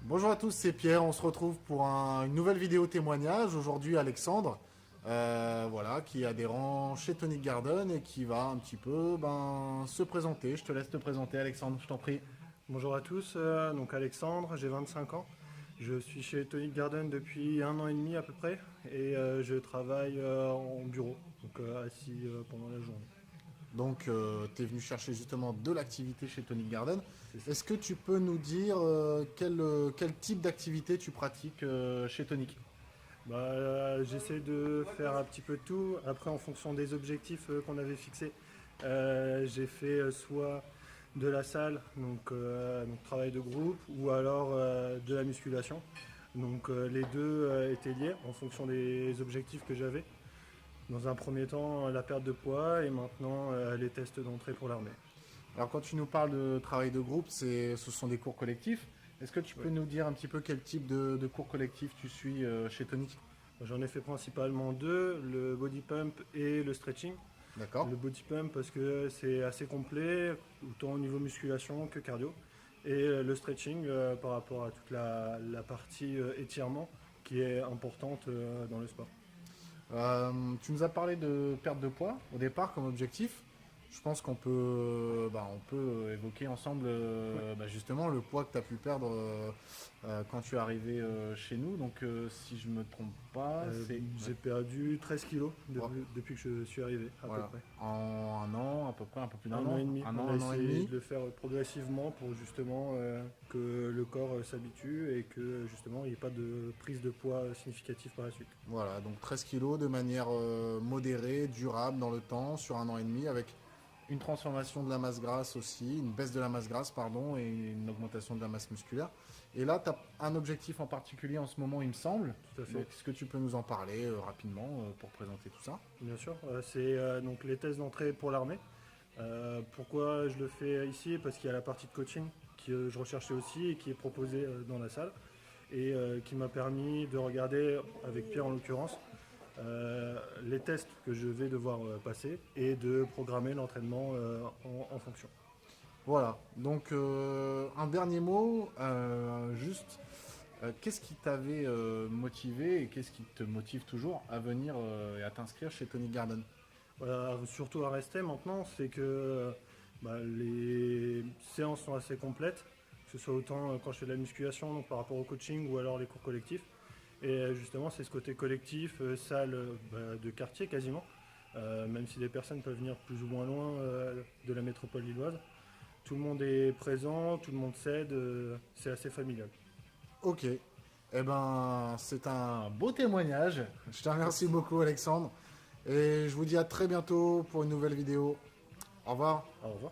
Bonjour à tous, c'est Pierre. On se retrouve pour une nouvelle vidéo témoignage. Aujourd'hui, Alexandre, voilà, qui est adhérent chez Tonic Garden et qui va un petit peu se présenter. Je te laisse te présenter, Alexandre, je t'en prie. Bonjour à tous, donc Alexandre, j'ai 25 ans. Je suis chez Tonic Garden depuis 1 an et demi à peu près et je travaille en bureau, donc assis pendant la journée. Donc, tu es venu chercher justement de l'activité chez Tonic Garden. C'est ça. Est-ce que tu peux nous dire quel type d'activité tu pratiques chez Tonic? J'essaie de faire un petit peu de tout, après en fonction des objectifs qu'on avait fixés. J'ai fait soit de la salle, donc travail de groupe, ou alors de la musculation. Donc les deux étaient liés en fonction des objectifs que j'avais. Dans un premier temps, la perte de poids et maintenant les tests d'entrée pour l'armée. Alors, quand tu nous parles de travail de groupe, ce sont des cours collectifs. Est-ce que tu Oui. peux nous dire un petit peu quel type de cours collectif tu suis chez Tonic? J'en ai fait principalement deux, le body pump et le stretching. D'accord. Le body pump parce que c'est assez complet, autant au niveau musculation que cardio. Et le stretching par rapport à toute la partie étirement qui est importante dans le sport. Tu nous as parlé de perte de poids au départ comme objectif. Je pense on peut évoquer ensemble Ouais. justement le poids que tu as pu perdre quand tu es arrivé chez nous. Donc, si je me trompe pas, c'est J'ai perdu 13 kilos ouais, depuis que je suis arrivé à peu voilà, près. en un an, à peu près, un peu plus d'un Un an an, et demi. un On an, a un an et essayé demi. de le faire progressivement pour justement que le corps s'habitue et que justement il n'y ait pas de prise de poids significative par la suite. Voilà, donc 13 kilos de manière modérée, durable dans le temps, sur un an et demi, avec une transformation de la masse grasse aussi, une baisse de la masse grasse, pardon, et une augmentation de la masse musculaire. Et là, tu as un objectif en particulier en ce moment, il me semble. Tout à fait. Donc, est-ce que tu peux nous en parler rapidement pour présenter tout ça? Bien sûr, c'est donc les tests d'entrée pour l'armée. Pourquoi je le fais ici? Parce qu'il y a la partie de coaching que je recherchais aussi et qui est proposée dans la salle et qui m'a permis de regarder, avec Pierre en l'occurrence, les tests que je vais devoir passer et de programmer l'entraînement en fonction. Voilà, donc un dernier mot, juste, qu'est-ce qui t'avait motivé et qu'est-ce qui te motive toujours à venir et à t'inscrire chez Tony Garden? Voilà, surtout à rester maintenant, c'est que les séances sont assez complètes, que ce soit autant quand je fais de la musculation, donc par rapport au coaching ou alors les cours collectifs. Et justement, c'est ce côté collectif, salle de quartier quasiment, même si les personnes peuvent venir plus ou moins loin de la métropole lilloise. Tout le monde est présent, tout le monde s'aide, c'est assez familial. Ok, eh ben c'est un beau témoignage. Je te remercie beaucoup Alexandre. Et je vous dis à très bientôt pour une nouvelle vidéo. Au revoir. Au revoir.